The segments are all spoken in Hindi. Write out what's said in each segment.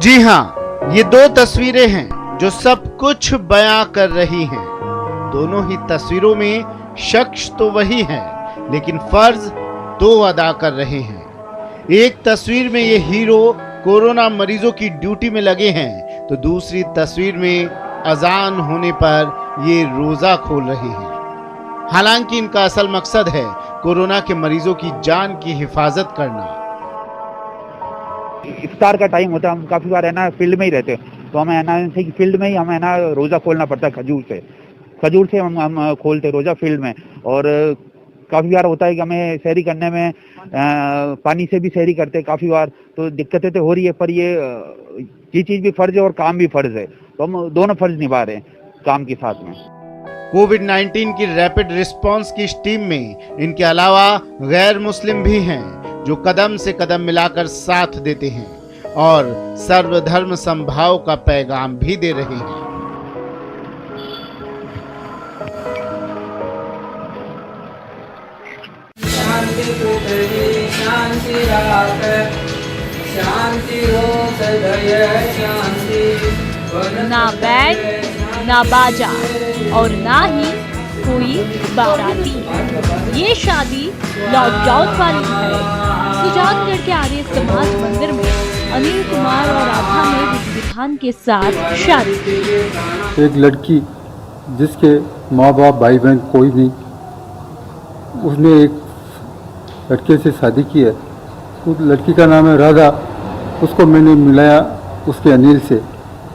जी हाँ, ये दो तस्वीरें हैं जो सब कुछ बयां कर रही हैं। दोनों ही तस्वीरों में शख्स तो वही है, लेकिन फर्ज दो अदा कर रहे हैं। एक तस्वीर में ये हीरो कोरोना मरीजों की ड्यूटी में लगे हैं, तो दूसरी तस्वीर में अजान होने पर ये रोजा खोल रहे हैं। हालांकि इनका असल मकसद है कोरोना के मरीजों की जान की हिफाजत करना। इफ्तार का टाइम होता है, हम काफ़ी बार है ना फील्ड में ही रहते हैं, तो हमें है ना फील्ड में ही हमें है ना रोज़ा खोलना पड़ता है। खजूर से हम खोलते रोज़ा फील्ड में। और काफ़ी बार होता है कि हमें सहरी करने में पानी से भी सहरी करते हैं काफ़ी बार, तो दिक्कतें तो हो रही है। पर ये चीज़ भी फ़र्ज़ है और काम भी फ़र्ज़ है, तो हम दोनों फ़र्ज़ निभा रहे हैं काम के साथ में। कोविड-19 की रैपिड रिस्पांस की इस टीम में इनके अलावा गैर मुस्लिम भी हैं, जो कदम से कदम मिलाकर साथ देते हैं और सर्वधर्म समभाव का पैगाम भी दे रहे हैं। शांति पृथ्वी शांति राख, शांति हो सदय शांति। ना बैंड, ना बाजा और ना ही कोई बाराती। ये शादी लॉकडाउन वाली है। सुजानगढ़ के आर्य समाज मंदिर में अनिल कुमार और राधा ने विधि विधान के साथ शादी की। एक लड़की जिसके माँ बाप भाई बहन कोई भी, उसने एक लड़के से शादी की है। उस लड़की का नाम है राधा। उसको मैंने मिलाया उसके अनिल से,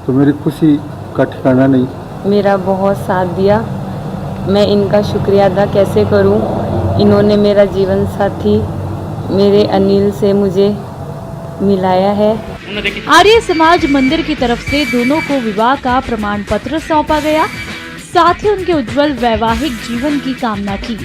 तो मेरी खुशी का ठिकाना नहीं। मेरा बहुत साथ दिया, मैं इनका शुक्रिया अदा कैसे करूं। इन्होंने मेरा जीवन साथी मेरे अनिल से मुझे मिलाया है। आर्य समाज मंदिर की तरफ से दोनों को विवाह का प्रमाण पत्र सौंपा गया, साथ ही उनके उज्जवल वैवाहिक जीवन की कामना की।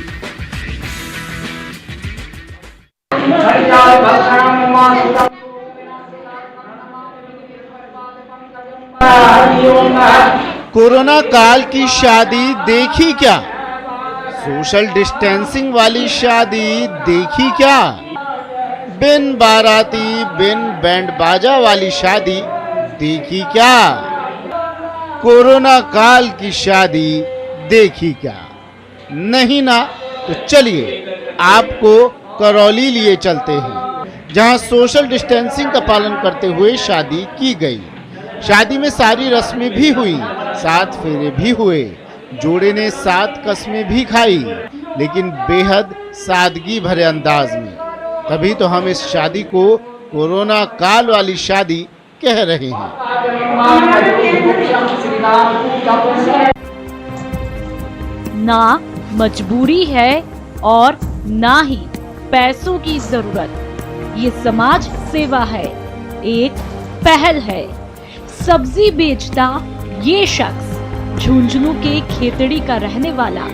कोरोना काल की शादी देखी क्या? सोशल डिस्टेंसिंग वाली शादी देखी क्या? बिन बाराती बिन बैंड बाजा वाली शादी देखी क्या? कोरोना काल की शादी देखी क्या? नहीं ना? तो चलिए आपको करौली लिए चलते हैं, जहां सोशल डिस्टेंसिंग का पालन करते हुए शादी की गई। शादी में सारी रस्में भी हुई, 7 फेरे भी हुए, जोड़े ने 7 कस्में भी खाई, लेकिन बेहद सादगी भरे अंदाज में। तभी तो हम इस शादी को कोरोना काल वाली शादी कह रहे हैं। ना मजबूरी है और ना ही पैसों की जरूरत। ये समाज सेवा है, एक पहल है। सब्जी बेचता ये शख्स झुंझुनू के खेतड़ी का रहने वाला,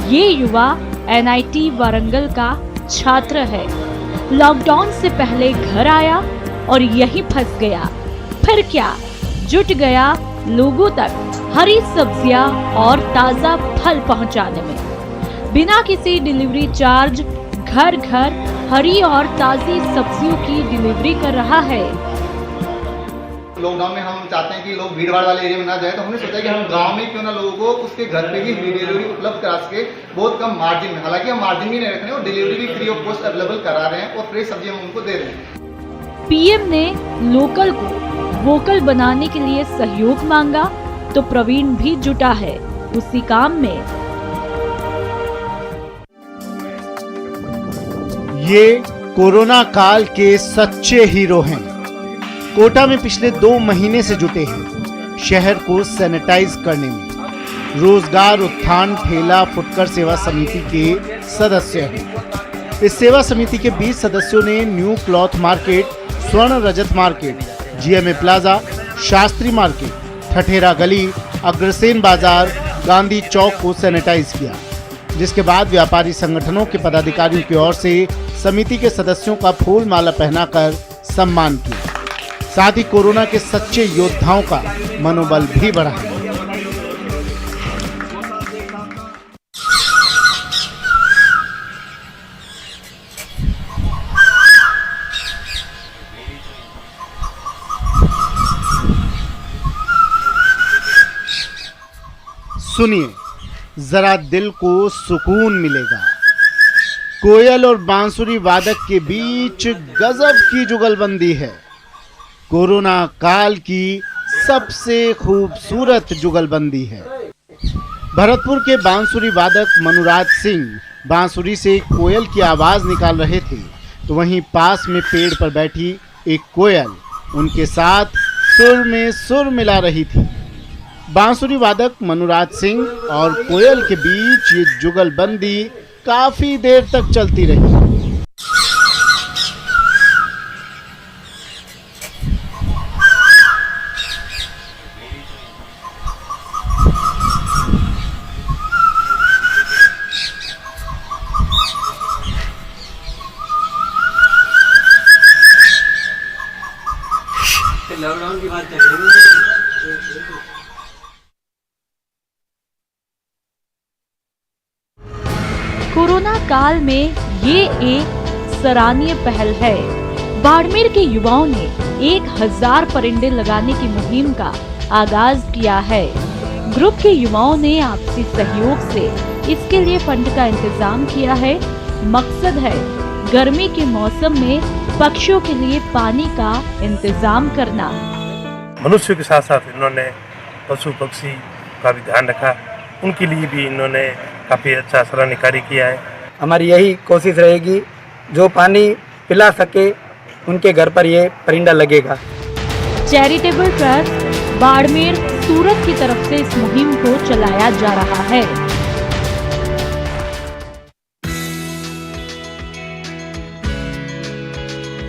ये युवा NIT वारंगल का छात्र है। लॉकडाउन से पहले घर आया और यहीं फंस गया। फिर क्या, जुट गया लोगों तक हरी सब्जियां और ताजा फल पहुंचाने में। बिना किसी डिलीवरी चार्ज घर घर हरी और ताजी सब्जियों की डिलीवरी कर रहा है। लॉकडाउन में हम चाहते हैं कि लोग भीड़ भाड़ वाले एरिया में ना जाए, तो हमने सोचा कि हम गांव में क्यों ना लोगों को उसके घर पे ही फ्री डिलीवरी उपलब्ध करा सके, बहुत कम मार्जिन में। हालांकि हम मार्जिन भी नहीं रख रहे हैं और डिलीवरी भी फ्री ऑफ कॉस्ट अवेलेबल करा रहे हैं और फ्रेश सब्जी हम उनको दे रहे हैं। PM ने लोकल को वोकल बनाने के लिए सहयोग मांगा, तो प्रवीण भी जुटा है उसी काम में। ये कोरोना काल के सच्चे हीरो हैं। कोटा में पिछले 2 महीने से जुटे हैं शहर को सैनिटाइज करने में। रोजगार उत्थान ठेला फुटकर सेवा समिति के सदस्य हैं। इस सेवा समिति के 20 सदस्यों ने new cloth market, Swarna Rajat market, GMA plaza, Shastri market, Thathera Gali, Agrasen बाजार, गांधी चौक को सैनिटाइज किया, जिसके बाद व्यापारी संगठनों के पदाधिकारियों की ओर से समिति के सदस्यों का फूल माला पहनाकर सम्मान किया। साथ ही कोरोना के सच्चे योद्धाओं का मनोबल भी बढ़ाया। सुनिए, जरा दिल को सुकून मिलेगा। कोयल और बांसुरी वादक के बीच गजब की जुगलबंदी है। कोरोना काल की सबसे खूबसूरत जुगलबंदी है। भरतपुर के बांसुरी वादक मनुराज सिंह बांसुरी से कोयल की आवाज निकाल रहे थे, तो वहीं पास में पेड़ पर बैठी एक कोयल उनके साथ सुर में सुर मिला रही थी। बांसुरी वादक मनुराज सिंह और कोयल के बीच ये जुगलबंदी काफी देर तक चलती रही। लॉकडाउन की बात कर रहे हैं। कोरोना काल में ये एक सराहनीय पहल है। बाड़मेर के युवाओं ने 1000 परिंदे लगाने की मुहिम का आगाज किया है। ग्रुप के युवाओं ने आपसी सहयोग से इसके लिए फंड का इंतजाम किया है। मकसद है गर्मी के मौसम में पक्षियों के लिए पानी का इंतजाम करना। मनुष्य के साथ साथ इन्होंने पशु पक्षी का भी ध्यान रखा, उनके लिए भी इन्होंने काफ़ी अच्छा सराहनीय कार्य किया है। हमारी यही कोशिश रहेगी, जो पानी पिला सके उनके घर पर ये परिंदा लगेगा। चैरिटेबल ट्रस्ट बाड़मेर सूरत की तरफ से इस मुहिम को चलाया जा रहा है।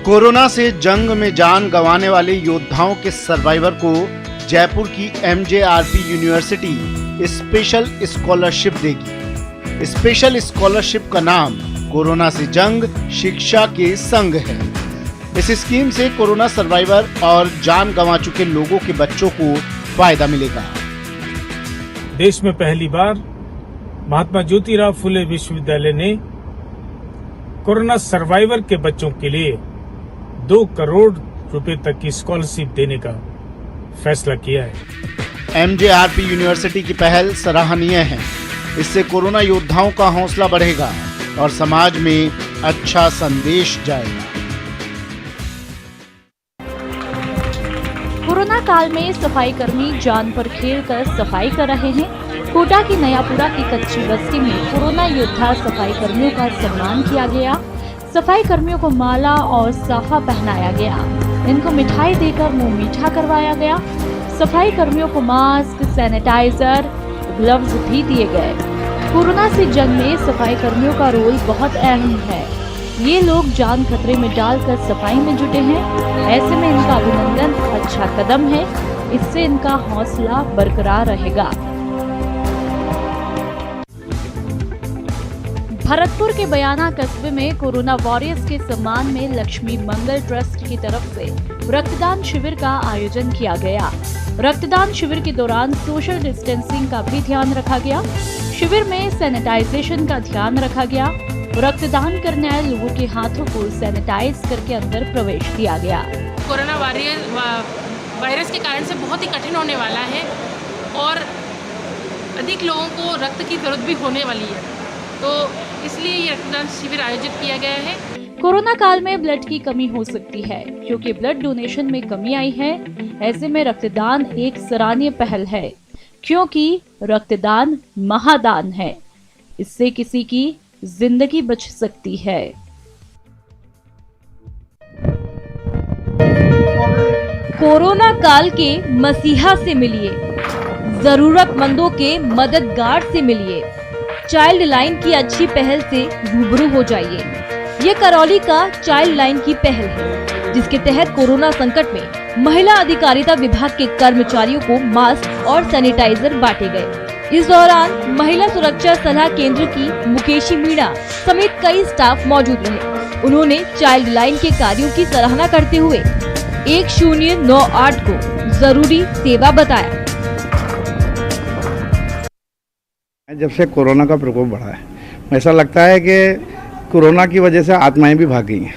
कोरोना से जंग में जान गंवाने वाले योद्धाओं के सर्वाइवर को जयपुर की MJRP यूनिवर्सिटी स्पेशल स्कॉलरशिप देगी। स्पेशल स्कॉलरशिप का नाम कोरोना से जंग शिक्षा के संग है। इस स्कीम से कोरोना सर्वाइवर और जान गंवा चुके लोगों के बच्चों को फायदा मिलेगा। देश में पहली बार महात्मा ज्योतिराव फुले विश्वविद्यालय ने कोरोना सर्वाइवर के बच्चों के लिए 2 करोड़ रुपए तक की स्कॉलरशिप देने का फैसला किया है। MJRP यूनिवर्सिटी की पहल सराहनीय है। इससे कोरोना योद्धाओं का हौसला बढ़ेगा और समाज में अच्छा संदेश जाएगा। कोरोना काल में सफाई कर्मी जान पर खेल कर सफाई कर रहे हैं। कोटा की नयापुरा की कच्ची बस्ती में कोरोना योद्धा सफाई कर्मियों का सम्मान किया गया। सफाई कर्मियों को माला और साफा पहनाया गया। इनको मिठाई देकर मुंह मीठा करवाया गया। सफाई कर्मियों को मास्क, सैनिटाइजर, ग्लव्स भी दिए गए। कोरोना से जंग में सफाई कर्मियों का रोल बहुत अहम है। ये लोग जान खतरे में डालकर सफाई में जुटे हैं। ऐसे में इनका अभिनंदन अच्छा कदम है। इससे इनका हौसला बरकरार रहेगा। भरतपुर के बयाना कस्बे में कोरोना वॉरियर्स के सम्मान में लक्ष्मी मंगल ट्रस्ट की तरफ से रक्तदान शिविर का आयोजन किया गया। रक्तदान शिविर के दौरान सोशल डिस्टेंसिंग का भी ध्यान रखा गया। शिविर में सैनिटाइजेशन का ध्यान रखा गया। रक्तदान करने आए लोगों के हाथों को सैनिटाइज करके अंदर प्रवेश दिया गया। कोरोना वायरस के कारण से बहुत ही कठिन होने वाला है और अधिक लोगों को रक्त की जरूरत भी होने वाली है, तो इसलिए ये रक्तदान शिविर आयोजित किया गया है। कोरोना काल में ब्लड की कमी हो सकती है, क्योंकि ब्लड डोनेशन में कमी आई है। ऐसे में रक्तदान एक सराहनीय पहल है, क्योंकि रक्तदान महादान है। इससे किसी की जिंदगी बच सकती है। कोरोना काल के मसीहा से मिलिए, जरूरतमंदों के मददगार से मिलिए। चाइल्ड लाइन की अच्छी पहल से रूबरू हो जाइए। ये करौली का चाइल्ड लाइन की पहल है, जिसके तहत कोरोना संकट में महिला अधिकारिता विभाग के कर्मचारियों को मास्क और सैनिटाइजर बांटे गए। इस दौरान महिला सुरक्षा सलाह केंद्र की मुकेशी मीणा समेत कई स्टाफ मौजूद रहे। उन्होंने चाइल्ड लाइन के कार्यों की सराहना करते हुए 1098 को जरूरी सेवा बताया। जब से कोरोना का प्रकोप बढ़ा है, ऐसा लगता है कि कोरोना की वजह से आत्माएं भी भाग गई हैं।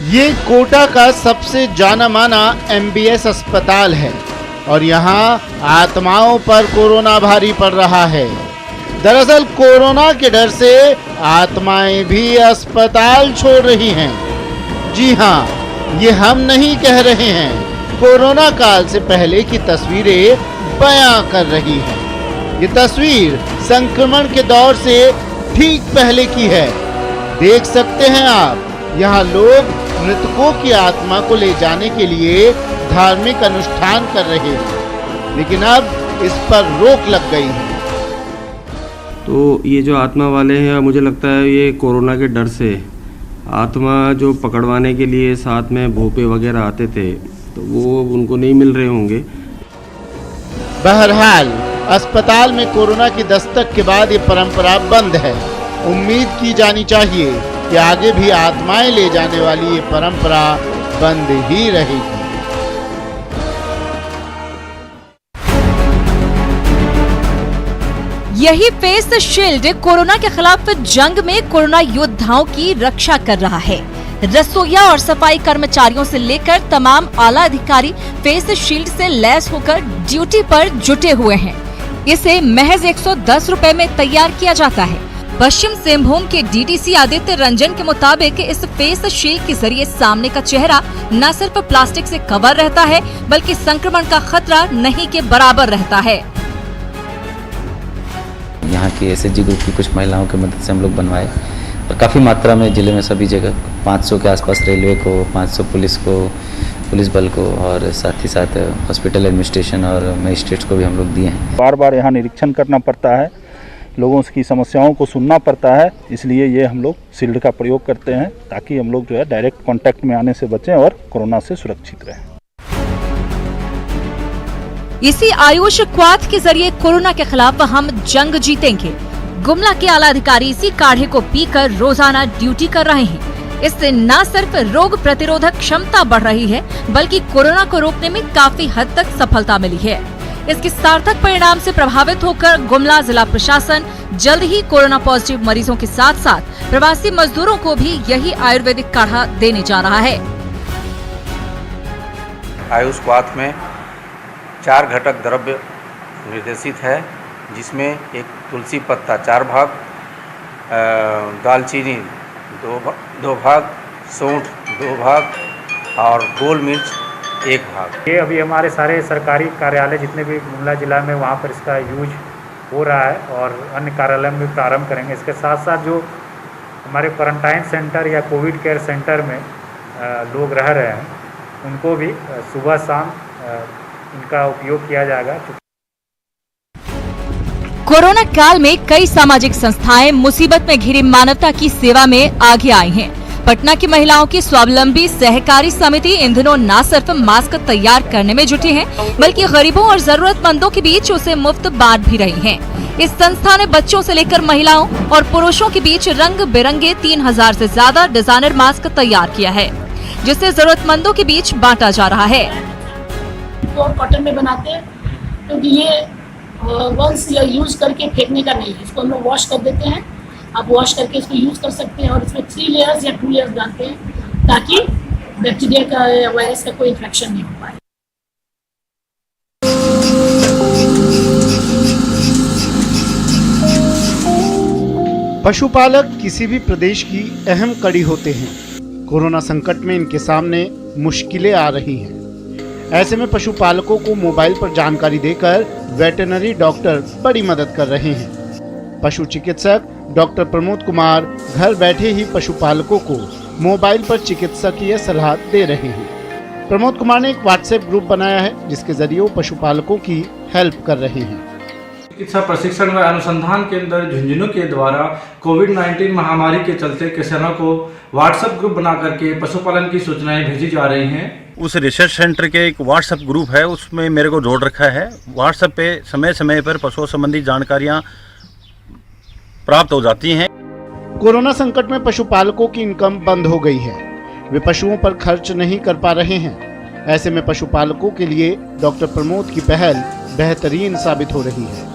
ये कोटा का सबसे जाना माना MBS अस्पताल है। और यहाँ आत्माओं पर कोरोना भारी पड़ रहा है। दरअसल कोरोना के डर से आत्माएं भी अस्पताल छोड़ रही हैं। जी हाँ, ये हम नहीं कह रहे हैं, कोरोना काल से पहले की तस्वीरें बयां कर रही हैं। ये तस्वीर संक्रमण के दौर से ठीक पहले की है। देख सकते हैं आप, यहाँ लोग मृतकों की आत्मा को ले जाने के लिए धार्मिक अनुष्ठान कर रहे हैं, लेकिन अब इस पर रोक लग गई है। तो ये जो आत्मा वाले हैं, मुझे लगता है ये कोरोना के डर से आत्मा जो पकड़वाने के लिए साथ में भोपे वगैरह आते थे, तो वो उनको नहीं मिल रहे होंगे। बहरहाल अस्पताल में कोरोना की दस्तक के बाद ये परंपरा बंद है। उम्मीद की जानी चाहिए कि आगे भी आत्माएं ले जाने वाली ये परंपरा बंद ही रहेगी। यही फेस शील्ड कोरोना के खिलाफ जंग में कोरोना योद्धाओं की रक्षा कर रहा है। रसोइया और सफाई कर्मचारियों से लेकर तमाम आला अधिकारी फेस शील्ड से लैस होकर ड्यूटी पर जुटे हुए हैं। इसे महज 110 रुपए में तैयार किया जाता है। पश्चिम सिंहभूम के डीडीसी आदित्य रंजन के मुताबिक इस फेस शील्ड के जरिए सामने का चेहरा न सिर्फ प्लास्टिक से कवर रहता है, बल्कि संक्रमण का खतरा नहीं के बराबर रहता है। यहाँ की एसएचजी ग्रुप की कुछ महिलाओं की मदद से हम लोग बनवाए, और काफ़ी मात्रा में जिले में सभी जगह 500 के आसपास रेलवे को, 500 पुलिस को, पुलिस बल को, और साथ ही साथ हॉस्पिटल एडमिनिस्ट्रेशन और मजिस्ट्रेट्स को भी हम लोग दिए हैं। बार बार यहाँ निरीक्षण करना पड़ता है, लोगों की समस्याओं को सुनना पड़ता है, इसलिए ये हम लोग शील्ड का प्रयोग करते हैं ताकि हम लोग जो है डायरेक्ट कांटेक्ट में आने से बचें और कोरोना से सुरक्षित रहें। इसी आयुष क्वाथ के जरिए कोरोना के खिलाफ हम जंग जीतेंगे। गुमला के आला अधिकारी इसी काढ़े को पीकर रोजाना ड्यूटी कर रहे हैं। इससे न सिर्फ रोग प्रतिरोधक क्षमता बढ़ रही है, बल्कि कोरोना को रोकने में काफी हद तक सफलता मिली है। इसके सार्थक परिणाम से प्रभावित होकर गुमला जिला प्रशासन जल्द ही कोरोना पॉजिटिव मरीजों के साथ साथ प्रवासी मजदूरों को भी यही आयुर्वेदिक काढ़ा देने जा रहा है। आयुष क्वाथ में 4 घटक द्रव्य निर्देशित है, जिसमें एक तुलसी पत्ता 4 भाग, दालचीनी 2 भाग, सौंठ 2 भाग और गोल मिर्च 1 भाग। ये अभी हमारे सारे सरकारी कार्यालय जितने भी गुमला जिला में वहाँ पर इसका यूज हो रहा है और अन्य कार्यालय में भी प्रारंभ करेंगे। इसके साथ साथ जो हमारे क्वारंटाइन सेंटर या कोविड केयर सेंटर में लोग रह रहे हैं, उनको भी सुबह शाम इनका उपयोग किया जाएगा। कोरोना काल में कई सामाजिक संस्थाएं मुसीबत में घिरी मानवता की सेवा में आगे आई हैं। पटना की महिलाओं की स्वावलंबी सहकारी समिति इन दिनों न सिर्फ मास्क तैयार करने में जुटी है, बल्कि गरीबों और जरूरतमंदों के बीच उसे मुफ्त बांट भी रही हैं। इस संस्था ने बच्चों से लेकर महिलाओं और पुरुषों के बीच रंग बिरंगे 3000 से ज्यादा डिजाइनर मास्क तैयार किया है, जिसे जरूरतमंदों के बीच बांटा जा रहा है। तो कॉटन में बनाते हैं, क्योंकि ये वंस या यूज करके फेंकने का नहीं है। इसको हम लोग वॉश कर देते हैं, आप वॉश करके इसको यूज कर सकते हैं, और इसमें 3 लेयर्स या 2 लेयर्स डालते हैं ताकि बैक्टीरिया का या वायरस का कोई इन्फेक्शन नहीं हो पाए। पशुपालक किसी भी प्रदेश की अहम कड़ी होते हैं। कोरोना संकट में इनके सामने मुश्किलें आ रही हैं। ऐसे में पशुपालकों को मोबाइल पर जानकारी देकर वेटरनरी डॉक्टर बड़ी मदद कर रहे हैं। पशु चिकित्सक डॉक्टर प्रमोद कुमार घर बैठे ही पशुपालकों को मोबाइल पर चिकित्सकीय सलाह दे रहे हैं। प्रमोद कुमार ने एक व्हाट्सएप ग्रुप बनाया है, जिसके जरिए वो पशुपालकों की हेल्प कर रहे हैं। चिकित्सा प्रशिक्षण व अनुसंधान केंद्र झुंझुनू के द्वारा कोविड-19 महामारी के चलते किसानों को व्हाट्सएप ग्रुप बना करके पशुपालन की सूचनाएं भेजी जा रही हैं। उस रिसर्च सेंटर के एक व्हाट्सएप ग्रुप है, उसमें मेरे को जोड़ रखा है। व्हाट्सएप पे समय समय पर पशुओं संबंधी जानकारियां प्राप्त हो जाती हैं। कोरोना संकट में पशुपालकों की इनकम बंद हो गई है, वे पशुओं पर खर्च नहीं कर पा रहे हैं। ऐसे में पशुपालकों के लिए डॉक्टर प्रमोद की पहल बेहतरीन साबित हो रही है।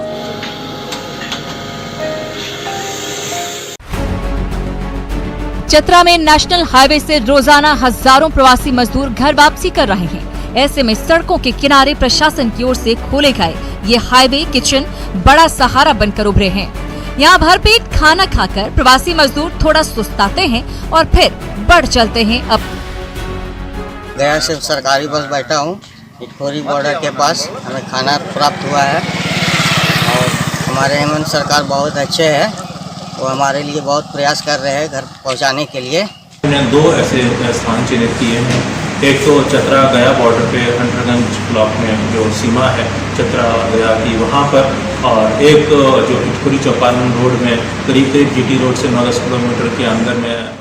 चतरा में नेशनल हाईवे से रोजाना हजारों प्रवासी मजदूर घर वापसी कर रहे हैं। ऐसे में सड़कों के किनारे प्रशासन की ओर से खोले गए ये हाईवे किचन बड़ा सहारा बनकर उभरे हैं। यहाँ भरपेट खाना खाकर प्रवासी मजदूर थोड़ा सुस्ताते हैं और फिर बढ़ चलते हैं। अब गया से सरकारी बस बैठा हूँ, इटखोरी बॉर्डर के पास हमें खाना प्राप्त हुआ है और हमारे हेमंत सरकार बहुत अच्छे हैं, वो हमारे लिए बहुत प्रयास कर रहे हैं घर पहुँचाने के लिए। हमने 2 ऐसे स्थान चिन्हित किए हैं, एक तो चतरा गया बॉर्डर पे हंटरगंज ब्लॉक में जो सीमा है चतरा गया की वहाँ पर, और एक जो इटखोरी चौपारण रोड में करीब जीटी रोड से 9-10 किलोमीटर के अंदर में।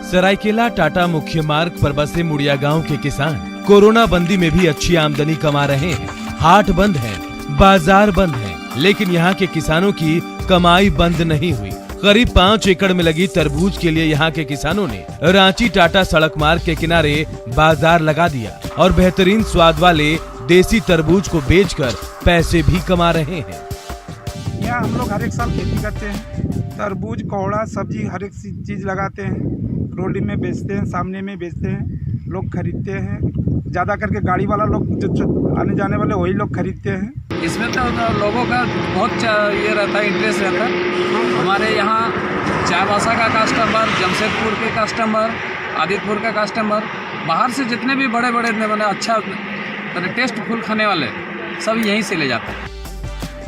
सरायकेला टाटा मुख्य मार्ग पर बसे मुड़िया गांव के किसान कोरोना बंदी में भी अच्छी आमदनी कमा रहे हैं। हाट बंद है, बाजार बंद है, लेकिन यहाँ के किसानों की कमाई बंद नहीं हुई। करीब 5 एकड़ में लगी तरबूज के लिए यहाँ के किसानों ने रांची टाटा सड़क मार्ग के किनारे बाजार लगा दिया और बेहतरीन स्वाद वाले देसी तरबूज को बेचकर पैसे भी कमा रहे हैं। यहाँ हम लोग हर एक साल खेती करते हैं, तरबूज कोहड़ा सब्जी हर एक चीज लगाते हैं, रोडी में बेचते हैं, सामने में बेचते हैं, लोग खरीदते हैं। ज़्यादा करके गाड़ी वाला लोग जो आने जाने वाले वही लोग खरीदते हैं। इसमें तो लोगों का बहुत ये रहता है, इंटरेस्ट रहता है। हमारे यहाँ चाईबासा का कस्टमर, जमशेदपुर के कस्टमर, आदितपुर का कस्टमर, बाहर से जितने भी बड़े बड़े मैंने अच्छा टेस्टफुल खाने वाले सब यहीं से ले जाते हैं।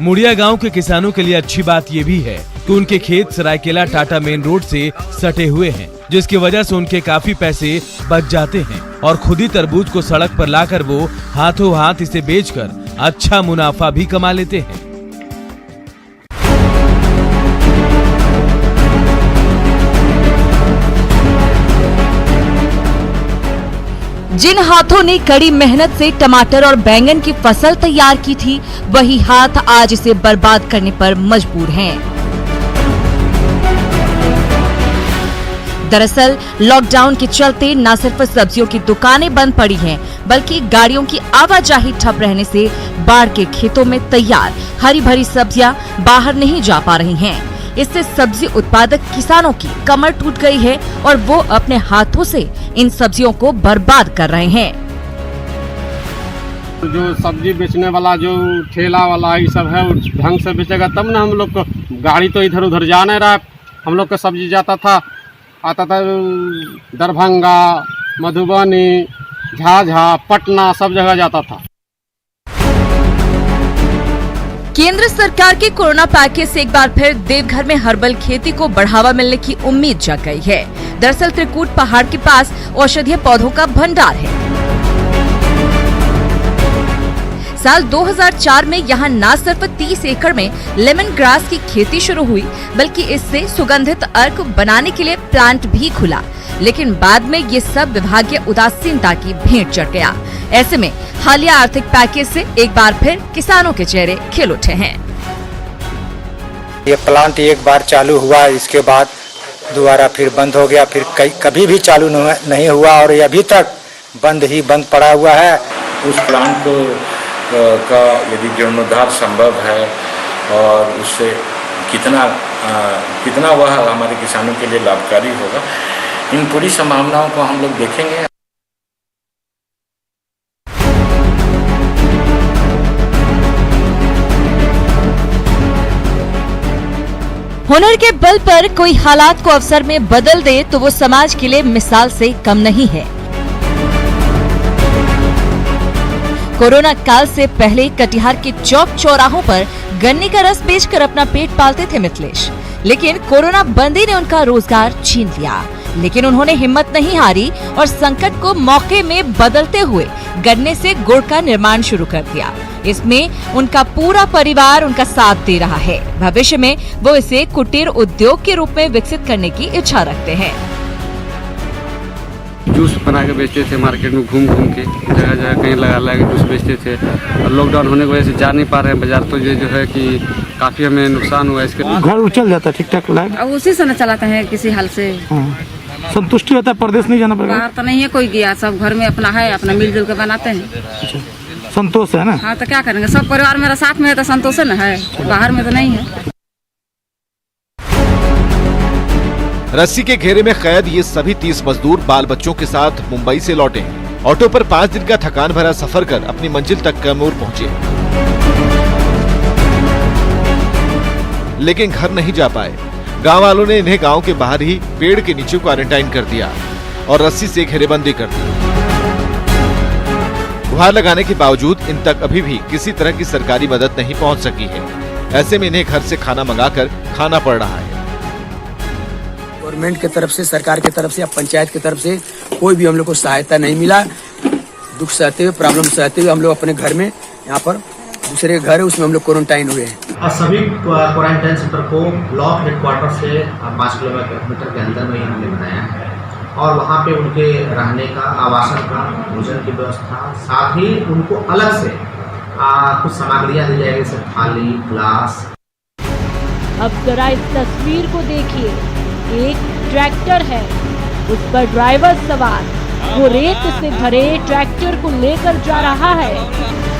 मुड़िया गांव के किसानों के लिए अच्छी बात ये भी है कि उनके खेत सरायकेला टाटा मेन रोड से सटे हुए हैं, जिसकी वजह से उनके काफी पैसे बच जाते हैं और खुद ही तरबूज को सड़क पर लाकर वो हाथों हाथ इसे बेचकर अच्छा मुनाफा भी कमा लेते हैं। जिन हाथों ने कड़ी मेहनत से टमाटर और बैंगन की फसल तैयार की थी, वही हाथ आज इसे बर्बाद करने पर मजबूर हैं। दरअसल लॉकडाउन के चलते न सिर्फ सब्जियों की दुकानें बंद पड़ी हैं, बल्कि गाड़ियों की आवाजाही ठप रहने से बाढ़ के खेतों में तैयार हरी भरी सब्जियां बाहर नहीं जा पा रही हैं। इससे सब्जी उत्पादक किसानों की कमर टूट गई है और वो अपने हाथों से इन सब्जियों को बर्बाद कर रहे हैं। जो सब्जी बेचने वाला जो ठेला वाला ये सब है, ढंग से बेचेगा तब ना हम लोग को। गाड़ी तो इधर उधर जा नहीं रहा। हम लोग का सब्जी आता था दरभंगा, मधुबनी, झाझा, पटना, सब जगह जाता था। केंद्र सरकार के कोरोना पैकेज से एक बार फिर देवघर में हर्बल खेती को बढ़ावा मिलने की उम्मीद जग गई है। दरअसल त्रिकूट पहाड़ के पास औषधीय पौधों का भंडार है। साल 2004 में यहाँ न सिर्फ 30 एकड़ में लेमन ग्रास की खेती शुरू हुई, बल्कि इससे सुगंधित अर्क बनाने के लिए प्लांट भी खुला। लेकिन बाद में ये सब विभागीय उदासीनता की भेंट चढ़ गया। ऐसे में हालिया आर्थिक पैकेज से एक बार फिर किसानों के चेहरे खिल उठे हैं। ये प्लांट एक बार चालू हुआ, इसके बाद दोबारा फिर बंद हो गया, फिर कभी भी चालू नहीं हुआ और ये अभी तक बंद पड़ा हुआ है। उस प्लांट का यदि जीर्णोद्धार संभव है और उससे कितना वह हमारे किसानों के लिए लाभकारी होगा, इन पूरी संभावनाओं को हम लोग देखेंगे। हुनर के बल पर कोई हालात को अवसर में बदल दे तो वो समाज के लिए मिसाल से कम नहीं है। कोरोना काल से पहले कटिहार के चौक चौराहों पर गन्ने का रस बेचकर अपना पेट पालते थे मिथिलेश, लेकिन कोरोना बंदी ने उनका रोजगार छीन लिया। लेकिन उन्होंने हिम्मत नहीं हारी और संकट को मौके में बदलते हुए गन्ने से गुड़ का निर्माण शुरू कर दिया। इसमें उनका पूरा परिवार उनका साथ दे रहा है। भविष्य में वो इसे कुटीर उद्योग के रूप में विकसित करने की इच्छा रखते हैं। जूस बना के बेचते थे, मार्केट में घूम के जगह जगह कहीं लगा के जूस बेचते थे। और लॉकडाउन होने की वजह से जा नहीं पा रहे हैं बाजार, तो ये जो है कि काफी हमें नुकसान हुआ। इसके घर उछल जाता ठीक ठाक लाइफ, अब उसी से न चलाते हैं किसी हाल से। संतुष्टि होता है, परदेश नहीं जाना पड़ेगा। बाहर तो नहीं है कोई गया, सब घर में अपना है, अपना मिलजुल के बनाते हैं। संतोष है ना? हाँ तो क्या करेंगे, सब परिवार मेरा साथ में है तो संतोष है ना है, बाहर में तो नहीं है। रस्सी के घेरे में कैद ये सभी 30 मजदूर बाल बच्चों के साथ मुंबई से लौटे। ऑटो पर 5 दिन का थकान भरा सफर कर अपनी मंजिल तक कैमूर पहुंचे, लेकिन घर नहीं जा पाए। गांव वालों ने इन्हें गांव के बाहर ही पेड़ के नीचे क्वारंटाइन कर दिया और रस्सी से घेरेबंदी कर दी। गुहार लगाने के बावजूद इन तक अभी भी किसी तरह की सरकारी मदद नहीं पहुंच सकी है। ऐसे में इन्हें घर से खाना मंगाकर खाना पड़ रहा है। गवर्नमेंट की तरफ से, सरकार की तरफ से या पंचायत की तरफ से कोई भी हम लोग को सहायता नहीं मिला। दुख सहते हुए, प्रॉब्लम सहते हुए हम लोग अपने घर में, यहाँ पर दूसरे घर है उसमें हम लोग क्वारंटाइन हुए हैं। और सभी क्वारंटाइन सेंटर को ब्लॉक हेडक्वार्टर से 5 किलोमीटर के अंदर में ही हमने बनाया है और वहाँ पे उनके रहने का, आवासन का, भोजन की व्यवस्था, साथ ही उनको अलग से कुछ सामग्रियाँ दी जाएगी, जैसे थाली, ग्लास। अब जरा इस तस्वीर को देखिए, एक ट्रैक्टर है, उस पर ड्राइवर सवार, वो रेत से भरे ट्रैक्टर को लेकर जा रहा है,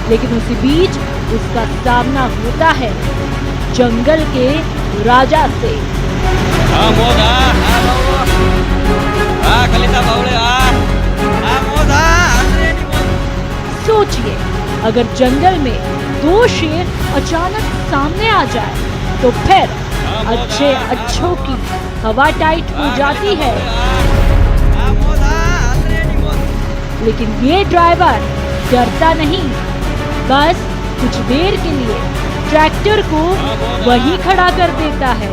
लेकिन उसी बीच उसका सामना होता है जंगल के राजा से। सोचिए, अगर जंगल में 2 शेर अचानक सामने आ जाए तो फिर अच्छों की हवा टाइट हो जाती है। लेकिन ये ड्राइवर डरता नहीं, बस कुछ देर के लिए ट्रैक्टर को वहीं खड़ा कर देता है।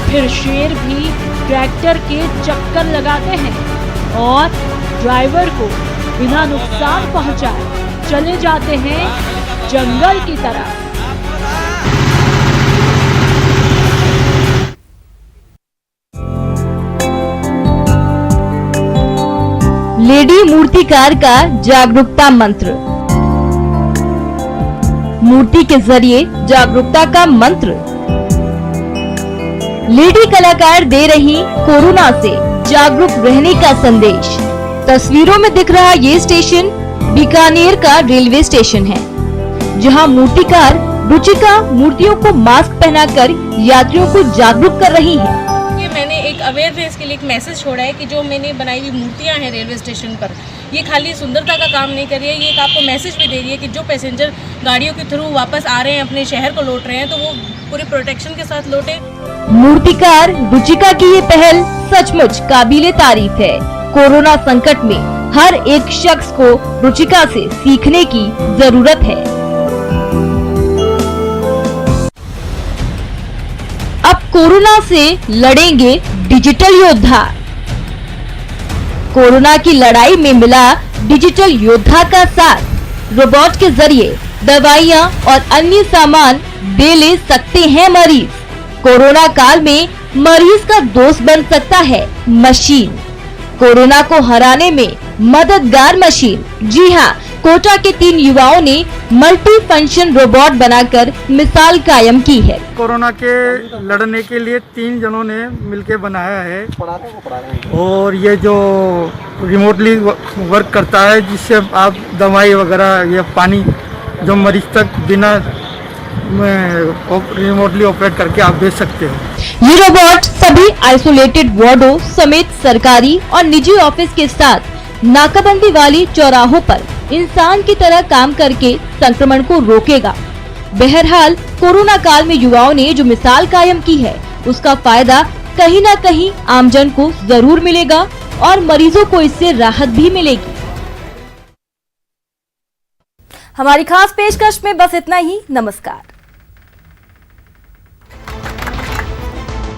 फिर शेर भी ट्रैक्टर के चक्कर लगाते हैं और ड्राइवर को बिना नुकसान पहुंचाए चले जाते हैं जंगल की तरफ। लेडी मूर्तिकार का जागरूकता मंत्र। मूर्ति के जरिए जागरूकता का मंत्र। लेडी कलाकार दे रही कोरोना से जागरूक रहने का संदेश। तस्वीरों में दिख रहा ये स्टेशन बीकानेर का रेलवे स्टेशन है, जहां मूर्तिकार रुचिका मूर्तियों को मास्क पहनाकर यात्रियों को जागरूक कर रही है। मैंने एक अवेयरनेस के लिए एक मैसेज छोड़ा है कि जो मैंने बनाई हुई मूर्तियां हैं रेलवे स्टेशन पर, ये खाली सुंदरता का काम नहीं कर रही है, ये एक आपको मैसेज भी दे रही है कि जो पैसेंजर गाड़ियों के थ्रू वापस आ रहे हैं, अपने शहर को लौट रहे हैं, तो वो पूरे प्रोटेक्शन के साथ लौटे। मूर्तिकार रुचिका की ये पहल सचमुच काबिले तारीफ है। कोरोना संकट में हर एक शख्स को रुचिका से सीखने की जरूरत है। अब कोरोना से लड़ेंगे डिजिटल योद्धा। कोरोना की लड़ाई में मिला डिजिटल योद्धा का साथ। रोबोट के जरिए दवाइयां और अन्य सामान दे ले सकते हैं मरीज। कोरोना काल में मरीज का दोस्त बन सकता है मशीन। कोरोना को हराने में मददगार मशीन। जी हाँ, कोटा के 3 युवाओं ने मल्टी फंक्शन रोबोट बनाकर मिसाल कायम की है। कोरोना के लड़ने के लिए 3 जनों ने मिलकर बनाया है और ये जो रिमोटली वर्क करता है, जिससे आप दवाई वगैरह या पानी जो मरीज तक बिना रिमोटली ऑपरेट करके आप भेज सकते हो। ये रोबोट सभी आइसोलेटेड वार्डों समेत सरकारी और निजी ऑफिस के साथ नाकाबंदी वाली चौराहों पर इंसान की तरह काम करके संक्रमण को रोकेगा। बहरहाल कोरोना काल में युवाओं ने जो मिसाल कायम की है, उसका फायदा कहीं न कहीं आमजन को जरूर मिलेगा और मरीजों को इससे राहत भी मिलेगी। हमारी खास पेशकश में बस इतना ही। नमस्कार।